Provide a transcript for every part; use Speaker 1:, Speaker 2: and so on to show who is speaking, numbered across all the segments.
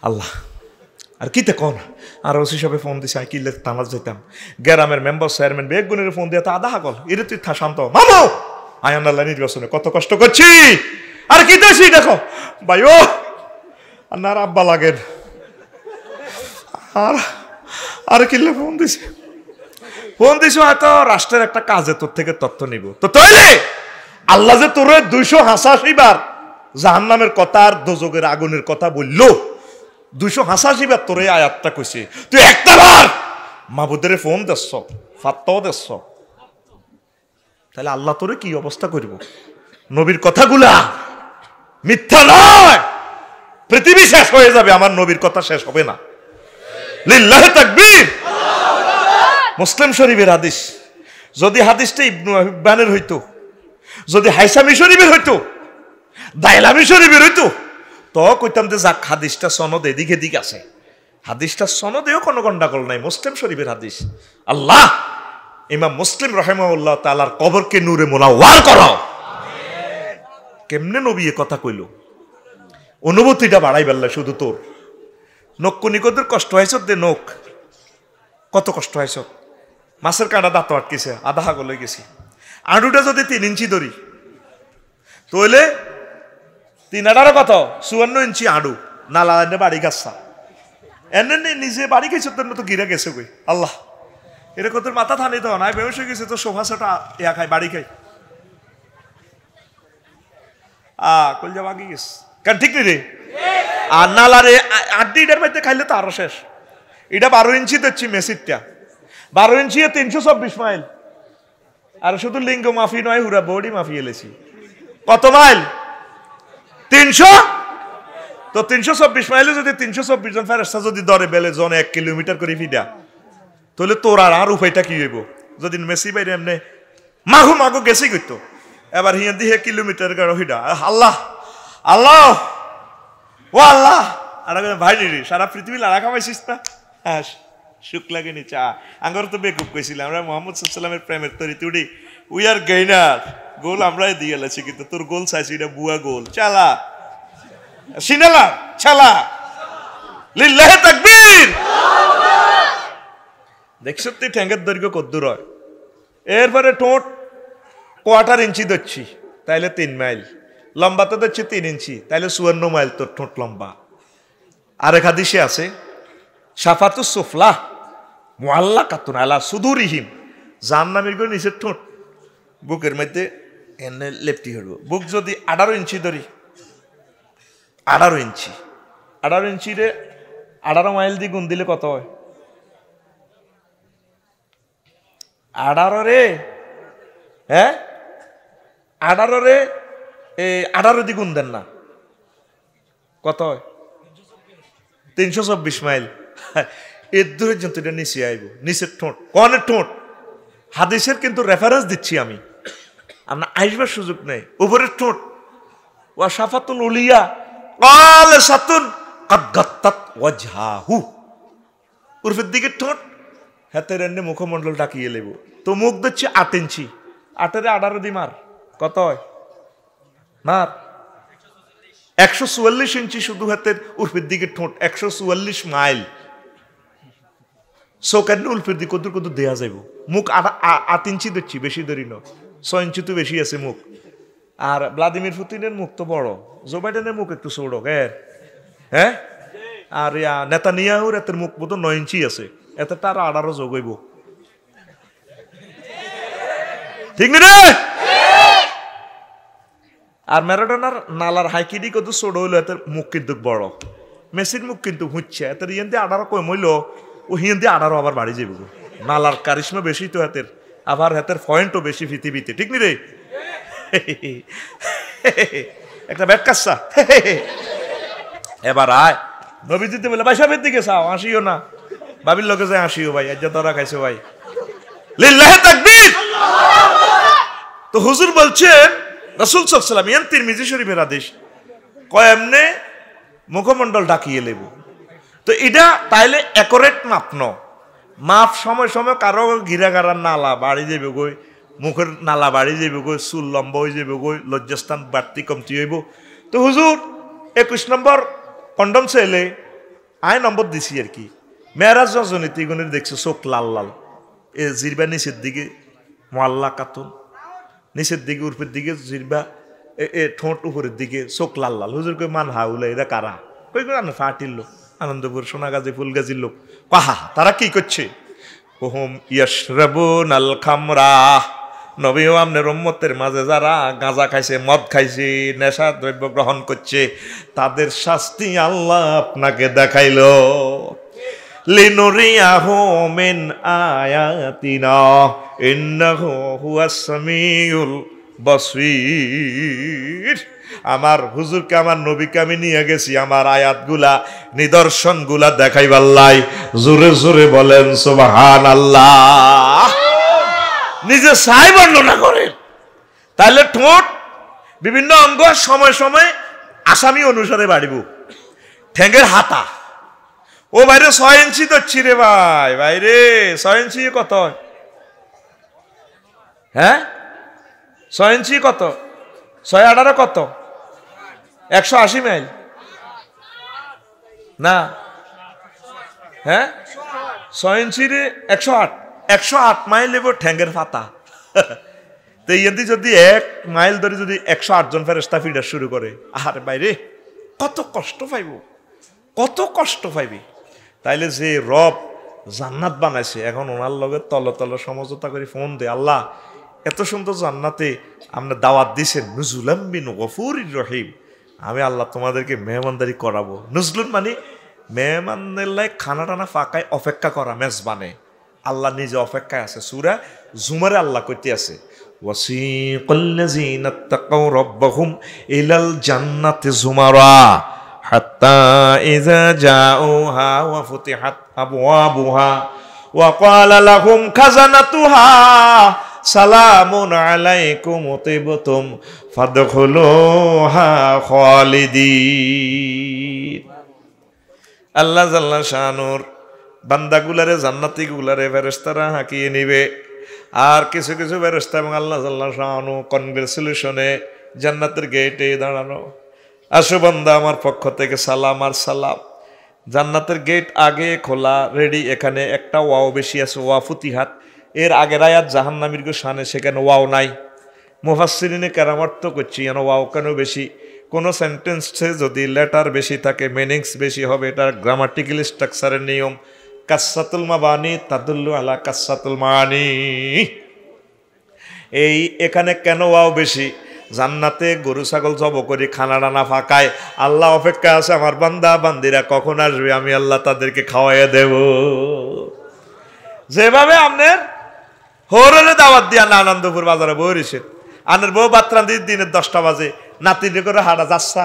Speaker 1: আল্লাহ আর কিতে কোন আর ওসি সবে ফোন দিছে আমি কিলে তামাজ যেতাম গ্রামের মেম্বার চেয়ারম্যান বেগুনের ফোন দিয়ে তা আধা কল এরে তুই শান্ত মামু আয়ান আল্লাহ নির্বাচনে কত কষ্ট করছি আর কি দেছি দেখো ভাই ও আর না আব্বা লাগেন আর আর কিলে ফোন দিছে হয়তো রাষ্ট্রের একটা কাজে তোর থেকে তথ্য নিব তো তৈলে আল্লাহ যে তোর 288 বার জাহান্নামের কথা আর দোজখের আগুনের কথা বললো 288 বার তোর এই আয়াতটা কইছে তুই একটা বার মাহবুদের ফোন দিচ্ছ ফাত্তাও দিচ্ছ তাহলে আল্লাহ তোরে কি অবস্থা করব নবীর কথাগুলা মিথ্যা নয় পৃথিবী শেষ হয়ে যাবে আমার নবীর কথা শেষ হবে না লিল্লাহি তাকবীর মুসলিম শরীফের হাদিস যদি হাদিসটা ইবনে হিব্বানের হইতো যদি হাইসামি শরীফের হইতো দাইলামি শরীফের হইতো তো কইতাম যে যাক হাদিসটা সনদ এদিকে দিক আছে হাদিসটা সনদেও কোনো গন্ডগোল নাই মুসলিম শরীফের হাদিস আল্লাহ ইমাম মুসলিম রাহিমাহুল্লাহ তাআলার কবরকে নূরে মুনাওয়ার করো কেমনে নবী এ কথা কইল অনুভূতিটা বাড়াই বেল্লা শুধু তোর নকুনিকদের কষ্ট হয়েছ দে নখ কত কষ্ট হয়েছ মাছের কাঁটা দাঁত আটকেছে আধা হাগল হয়ে গেছি আঁটুটা যদি 3 ইঞ্চি ধরি তাহলে 3 কত 54 ইঞ্চি আঁটু নালা এনে বাড়ি গাছা এনে নিজে বাড়ি গেছে তোর তো গিরে গেছে কই আল্লাহ এরকম তোর মাথা থানি তো নাই বেউস হয়ে গেছে তো সোফা সেটা ইয়া খাই বাড়ি খাই কলজা বাগি গেছে কেন ঠিক রে আর নালারে 8 মধ্যে খাইলে তো আরো শেষ এটা 12 ইঞ্চি দিচ্ছি মেসিডটা 12 ইঞ্চি 324 মাইল আর শুধু লিঙ্গ মাফি নয় হুরা বডি মাফি এলেছি কত মাইল 300 তো 324 মাইলে যদি 324 জন ফেরেশতা যদি দরে বেলে জনে 1 কিলোমিটার করে ফিডা তাহলে তোর আর উপায়টা কি হইব যদি মেসি বাইরে এমনি মাগো গেছি কইতো এবার হিয়া দিয়ে কিলোমিটার গাড়ো হিডা আল্লাহ আল্লাহ ও আল্লাহ আর ভাই রে সারা পৃথিবী লাড়া খাওয়াইছিস না হ্যাঁ সুখ লাগেনি চা আঙ্গর তো বেকুব কইছিলাম আমরা মুহাম্মদ সাল্লাল্লাহু আলাইহি ওয়াসাল্লামের প্রেমের তরিতুড়ি উই আর গেইনার গোল আমরাই দিয়ে গেছি কিন্তু তোর গোল চাইছি এটা বুয়া গোল চালা সিনালা চালা লিল্লাহি তাকবীর দেখছো তুই ঠ্যাঙ্গের দৈর্ঘ্য কদ্দূর হয় এরপরে ঠোঁট 1/4 ইঞ্চি ধরছি তাইলে 3 মাইল লম্বা তো ধরছি 3 ইঞ্চি তাইলে 54 মাইল তোর ঠোঁট লম্বা আরেক হাদিসে আছে শাফাতু সুফলা মুআল্লাকাতুন আলা সুদুরিহিম জাহান্নামীর গো নিচের ঠোঁট বুকের মধ্যে এনে লেপটি হইব বুক যদি 18 ইঞ্চি ধরি 18 ইঞ্চি রে 18 মাইল দিয়ে গুণ দিলে কত হয় 18 রে হ্যাঁ 18 রে 18 দিয়ে গুণ দেন না কত হয় 324 মাইল এর দূরে যত এটা নিচে আইব নিচের ঠোঁট কনের ঠোঁট হাদিসের কিন্তু রেফারেন্স দিচ্ছি আমি আপনার আইসবার সুযোগ নেই উপরের ঠোঁট ওয়া শাফাতুল উলিয়া কাল সাতুন কাদ গাত্তাত ওয়াজহাহু উরফের দিকে ঠোঁট হাতের এনে মুখমণ্ডল ডাকিয়ে লেব তো মুখ দিচ্ছে 8 ইঞ্চি 8 এর 18 দি মার কত হয় মার 144 ইঞ্চি শুধু হাতের উরফের দিকে ঠোঁট 144 মাইল চোখের উলফের দিকে কত দেয়া যাইব মুখ 8 ইঞ্চি দিচ্ছি বেশি ধরি ন 6 ইঞ্চি তো বেশি আছে মুখ আর ভ্লাদিমির পুতিনের মুখ তো বড় জো বাইডেনের মুখ একটু ছোট হ্যাঁ আর নেতানিয়াহুর এতের মুখ বোধ 9 ইঞ্চি আছে এতে তার 18 যোগ হইব ঠিক না রে আর ম্যারাডোনার নালার হাইকিডি কত ছোট হইলো এতের মুখ কিন্তু বড় মেসির মুখ কিন্তু হুঁচছে এতের ইয়েন দিয়ে 18 কম হইলো ও হিয়েন দিয়ে 18 আবার বাড়ি যাইব নালার কারিশমা বেশি তো হাতের আবার হাতের পয়েন্টও বেশি পৃথিবীতে ঠিক নি রে একটা ব্যাট কাচ্ছা এবার আয় নবীজিতে বলে ভাই সাহেবের দিকে চাও আসিও না বাবির লোকে যায় আসিও ভাই আজ ধরা খাইছো ভাই লিল্লাহি তাকবীর তো হুজুর বলছেন রাসূল সাল্লাল্লাহু আলাইহি ওয়াসাল্লাম তিরমিজি শরীফের আদেশ কয় এমনে মুখমণ্ডল ডাকিয়ে লেব তো এটা তাইলে অ্যাকুরেট মাপ সময় কারো গিরাগারার নালা বাড়ি যাবে গই মুখের নালা বাড়ি যাবে গই চুল লম্বা হয়ে যাবে গই লজ্জাস্থান বাড়তি কমতি হইব তো হুজুর 21 নম্বর কন্ডম ছেলে আয় নম্বর দিছি আর কি মেয়েরাজ রজনীতি গুণের দেখছে চোখ লাল লাল এ জিরবা নিচের দিকে মোয়াল্লা কাতুন নিচের দিকে উর্ফের দিকে জিরবা এ ঠোঁট উপরের দিকে চোখ লাল লাল হুজুর কই মান হাউলা এরা কারা কই করে না ফাটির লোক আনন্দপুর সোনাগাজী ফুলগাজীর লোক কাহা তারা কি করছে ওহম ইয়াশরাবুন আল খামরা নবীও আমনের উম্মতের মাঝে যারা গাঁজা খাইছে মদ খাইছে নেশা দ্রব্য গ্রহণ করছে তাদের শাস্তি আল্লাহ আপনাকে দেখাইল লিনুরিয়াহু মিন আয়াতিনা ইন্নাহু হুয়াস সামিউল বাসীর আমার হুজুরকে আমার নবীকে আমি নিয়ে গেছি আমার আয়াতগুলা নিদর্শনগুলা দেখাইবার লাই জোরে জোরে বলেন সুবহানাল্লাহ নিজে সাই বর্ণনা করেন তাহলে ঠোঁট বিভিন্ন অঙ্গ সময় সময় আসামি অনুসারে বাড়িব ঠ্যাঙ্গের হাতা ও বাইরে 6 ইঞ্চি ধরছি রে ভাই বাইরে 6 ইঞ্চি কত হ্যাঁ 6 ইঞ্চি কত 6/18 কত 180 মাইল না হ্যাঁ 6 ইঞ্চি রে 108 মাইল এবার ঠ্যাঙ্গের ফাতা তো ইয়েদি যদি 1 মাইল ধরে যদি 108 জন ফেরেশতা ফিডার শুরু করে আরে বাইরে কত কষ্ট পাইব কত কষ্ট পাইবি তাইলে যে রব জান্নাত বানাইছে এখন ওনার লগে তলে তলে সমঝোতা করে ফোন দে আল্লাহ এত সুন্দর জান্নাতে আপনি দাওয়াত দিছেন নুজুলাম বিন গফুরির রহিম আমি আল্লাহ তোমাদেরকে মেহমানদারি করাবো নুজলুন মানে মেহমানদের লাই খানা টানা ফাঁকায় অপেক্ষা করা মেজবানে আল্লাহ নিজে অপেক্ষায় আছে সূরা জুমারে আল্লাহ কইতে আছে ওয়াসিকাল্লাযিনা তাকাউ রাব্বাহুম ইলাল জান্নাতি জুমারা হাত্তা ইযা জাউহা ওয়া ফুতিহাত আবওয়াবুহা ওয়া ক্বালা লাহুম খাজানাতুহা সালামুন আলাইকুম তিবতুম ফাদখুলুহা খালিদিন আল্লাহ জাল্লা শানুর বান্দাগুলারে জান্নাতি গুলারে ফেরেশতারা হাকিয়ে নিবে আর কিছু কিছু ফেরেশতা এবং আল্লাহ জাল্লা শানু কনগ্রেচুলেশনে জান্নাতের গেটে দাঁড়ানো আসো বান্দা আমার পক্ষ থেকে সালাম আর সালাম জান্নাতের গেট আগে খোলা রেডি এখানে একটা ওয়াও বেশি আছে ওয়া ফুতিহাত এর আগের আয়াত জাহান্নামীর শানে সেখানে ওয়াও নাই মুফাসসিরিনে কেরামত করছি যেন ওয়াও কেন বেশি কোনো সেন্টেন্সে যদি লেটার বেশি থাকে মিনিংস বেশি হবে এটা গ্রামাটিক্যাল স্ট্রাকচারের নিয়ম কাসসাতুল মাবানি তাদুল্লু আলা কাসসাতুল মানি এই এখানে কেন ওয়াও বেশি জান্নাতে গরু ছাগল জব করি খানা ডানা ফাঁকায় আল্লাহ অপেক্ষা আছে আমার বান্দা বান্দিরা কখন আসবে আমি আল্লাহ তাদেরকে খাওয়াইয়া দেব যেভাবে আপনার হরে দাওয়াত দিয়া না আনন্দপুর বাজারে বইছেন আনের বউ বাত্রা দিনের 10টা বাজে নাতিনে করে হাঁটা যাচ্ছা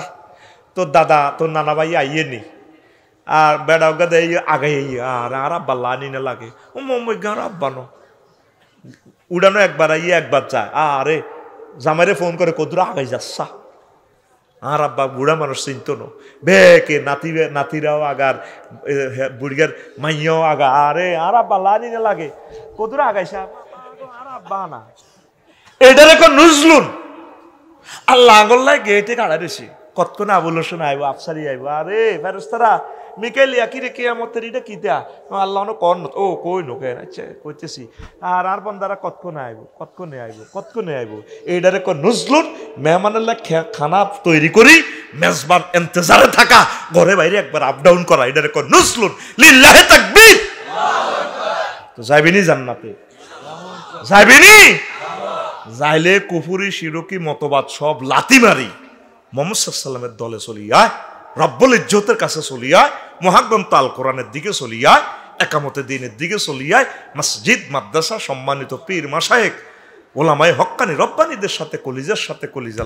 Speaker 1: তোর দাদা তোর নানা ভাই আইয়ে নি আর বেড়াও গাদে আগাই আর আব্বা লানি না লাগে ও মম্মি গান আব্বানো উড়ানো একবার আইয়ে একবার যায় আরে জামাইরে ফোন করে কদুরা আগাই যাচ্ছা আর আব্বা বুড়া মানুষ চিনত নো বেকে নাতিরাও আগার বুড়িগার মাইয়াও আগা আরে আর আব্বা লানি না লাগে কদুরা আগাইছা আর আব্বা না এটার এখন নুজলুন আল্লাহ আঙুল্লায় গেটে কাড়া দিছি কতক্ষণ আবুল হোসেন আইব আফসারি আইব আরে ফেরেশতারা মিকাইলিয়া কি রে কিয়ামতের এটা কিতা আল্লাহ কর ও কই নো কেন আচ্ছা কইতেছি আর বন্দারা কতক্ষণে আইব এইটারে কোন নুজলুন মেহমানের খানা তৈরি করি মেজবান ইন্তজারে থাকা ঘরে বাইরে একবার আপ ডাউন করা এটারে কোন নুজলুন লিল্লাহি তাকবীর তো যাইবিনি জান্নাতে যাইবিনি যাইলে কুফুরি শিরকি মতবাদ সব লাতি মারি মুহাম্মদ সাল্লাল্লাহু আলাইহি ওয়াসাল্লামের দলে চলিয়া রব্বুল ইজ্জতের কাছে চলিয়া মুহাগ্গম আল কোরআনের দিকে চলিয়া একামতে দ্বীনের দিকে চলিয়া মসজিদ মাদ্রাসা সম্মানিত পীর মাশায়েখ ওলামায়ে হক্কানি রব্বানীদের সাথে কলিজার সাথে কলিজা